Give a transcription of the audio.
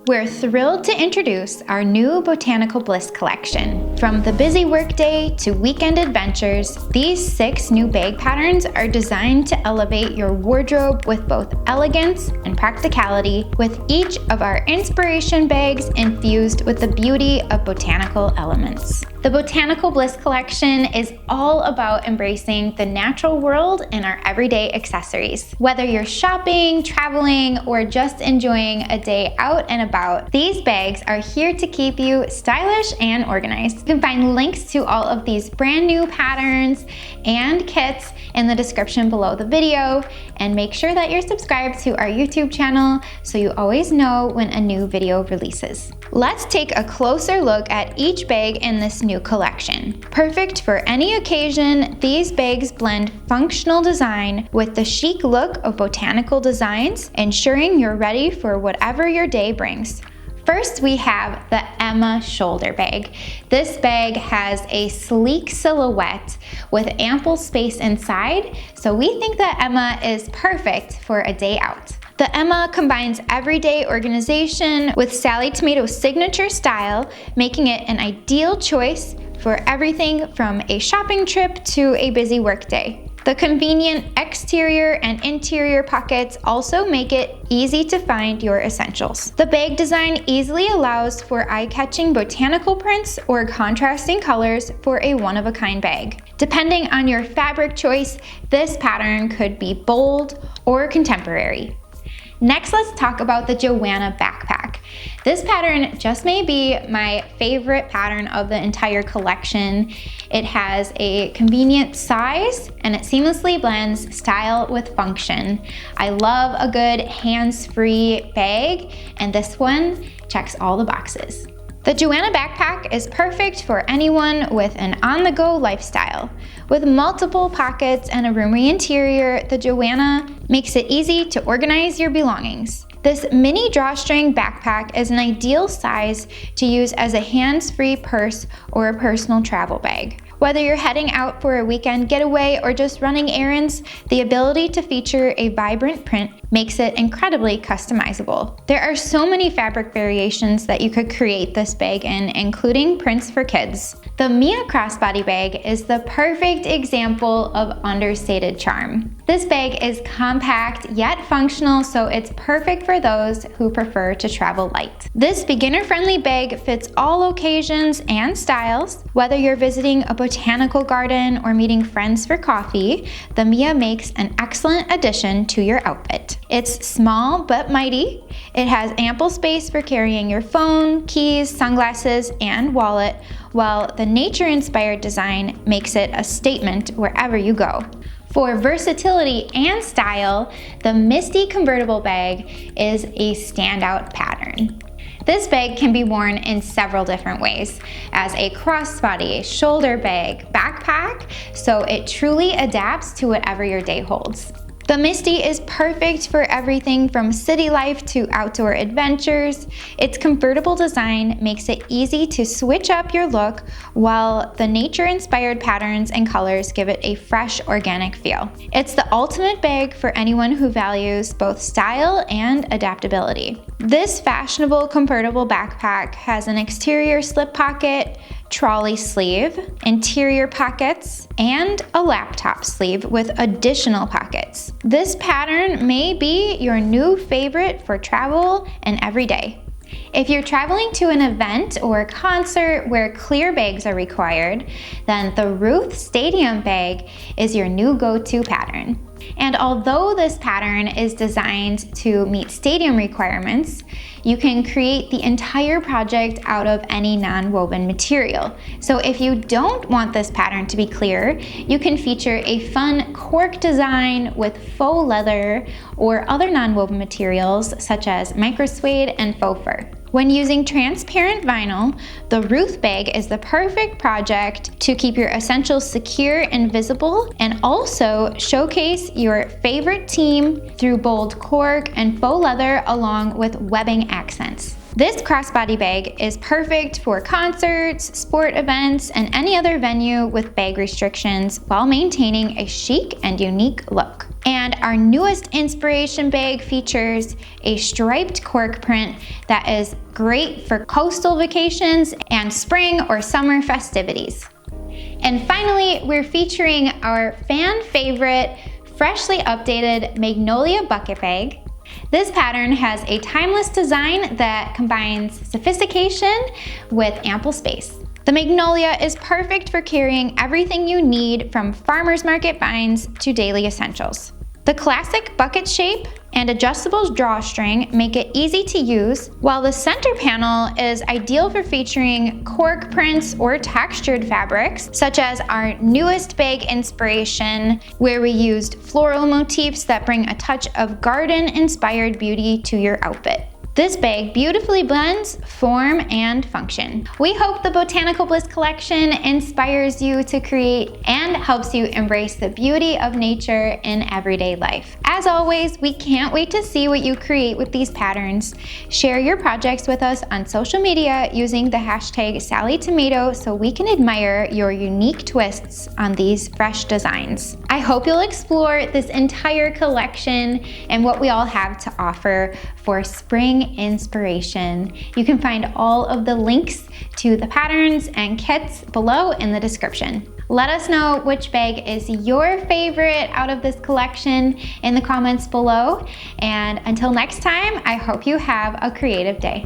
We're thrilled to introduce our new Botanical Bliss collection. From the busy workday to weekend adventures, these 6 new bag patterns are designed to elevate your wardrobe with both elegance and practicality, with each of our inspiration bags infused with the beauty of botanical elements. The Botanical Bliss collection is all about embracing the natural world in our everyday accessories. Whether you're shopping, traveling, or just enjoying a day out and about, these bags are here to keep you stylish and organized. You can find links to all of these brand new patterns and kits in the description below the video, and make sure that you're subscribed to our YouTube channel so you always know when a new video releases. Let's take a closer look at each bag in this new collection. Perfect for any occasion, these bags blend functional design with the chic look of botanical designs, ensuring you're ready for whatever your day brings. First, we have the Emma shoulder bag. This bag has a sleek silhouette with ample space inside, so we think that Emma is perfect for a day out. The Emma combines everyday organization with Sallie Tomato's signature style, making it an ideal choice for everything from a shopping trip to a busy workday. The convenient exterior and interior pockets also make it easy to find your essentials. The bag design easily allows for eye-catching botanical prints or contrasting colors for a one-of-a-kind bag. Depending on your fabric choice, this pattern could be bold or contemporary. Next, let's talk about the Joanna backpack. This pattern just may be my favorite pattern of the entire collection. It has a convenient size and it seamlessly blends style with function. I love a good hands-free bag, and this one checks all the boxes. The Joanna backpack is perfect for anyone with an on-the-go lifestyle. With multiple pockets and a roomy interior, the Joanna makes it easy to organize your belongings. This mini drawstring backpack is an ideal size to use as a hands-free purse or a personal travel bag. Whether you're heading out for a weekend getaway or just running errands, the ability to feature a vibrant print makes it incredibly customizable. There are so many fabric variations that you could create this bag in, including prints for kids. The Mia Crossbody bag is the perfect example of understated charm. This bag is compact yet functional, so it's perfect for those who prefer to travel light. This beginner-friendly bag fits all occasions and styles. Whether you're visiting a botanical garden or meeting friends for coffee, the Mia makes an excellent addition to your outfit. It's small but mighty. It has ample space for carrying your phone, keys, sunglasses, and wallet, while the nature-inspired design makes it a statement wherever you go. For versatility and style, the Misty Convertible bag is a standout pattern. This bag can be worn in several different ways, as a crossbody, shoulder bag, backpack, so it truly adapts to whatever your day holds. The Misty is perfect for everything from city life to outdoor adventures. Its convertible design makes it easy to switch up your look, while the nature-inspired patterns and colors give it a fresh, organic feel. It's the ultimate bag for anyone who values both style and adaptability. This fashionable convertible backpack has an exterior slip pocket, trolley sleeve, interior pockets, and a laptop sleeve with additional pockets. This pattern may be your new favorite for travel and every day. If you're traveling to an event or a concert where clear bags are required, then the Ruth Stadium bag is your new go-to pattern. And although this pattern is designed to meet stadium requirements, you can create the entire project out of any non-woven material. So if you don't want this pattern to be clear, you can feature a fun cork design with faux leather or other non-woven materials such as micro suede and faux fur. When using transparent vinyl, the Ruth bag is the perfect project to keep your essentials secure and visible, and also showcase your favorite team through bold cork and faux leather along with webbing accents. This crossbody bag is perfect for concerts, sport events, and any other venue with bag restrictions while maintaining a chic and unique look. And our newest inspiration bag features a striped cork print that is great for coastal vacations and spring or summer festivities. And finally, we're featuring our fan favorite, freshly updated Magnolia bucket bag. This pattern has a timeless design that combines sophistication with ample space. The Magnolia is perfect for carrying everything you need from farmers market finds to daily essentials. The classic bucket shape and adjustable drawstring make it easy to use, while the center panel is ideal for featuring cork prints or textured fabrics, such as our newest bag inspiration, where we used floral motifs that bring a touch of garden-inspired beauty to your outfit. This bag beautifully blends form and function. We hope the Botanical Bliss collection inspires you to create and helps you embrace the beauty of nature in everyday life. As always, we can't wait to see what you create with these patterns. Share your projects with us on social media using the hashtag Sallie Tomato so we can admire your unique twists on these fresh designs. I hope you'll explore this entire collection and what we all have to offer for spring inspiration. You can find all of the links to the patterns and kits below in the description. Let us know which bag is your favorite out of this collection in the comments below. And until next time, I hope you have a creative day.